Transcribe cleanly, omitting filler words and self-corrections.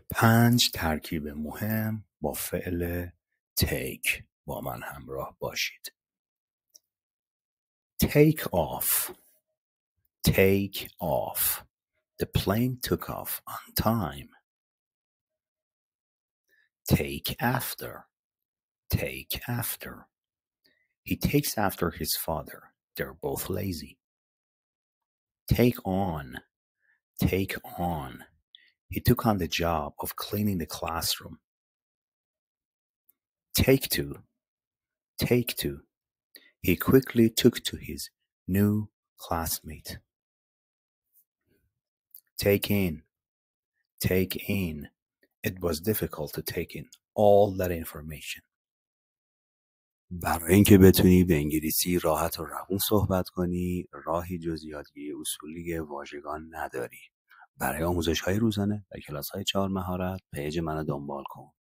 5 ترکیب مهم با فعل take. با من همراه باشید. Take off. Take off. The plane took off on time. Take after. Take after. He takes after his father. They're both lazy. Take on. Take on. He took on the job of cleaning the classroom. Take two. Take two. He quickly took to his new classmate. Take in. Take in. It was difficult to take in all that information. برای اینکه بتونی به انگلیسی راحت و روون صحبت کنی، راهی جز یادگیری اصولی واژگان نداری. برای آموزش‌های روزانه و کلاس‌های 4 مهارت پیج منو دنبال کن.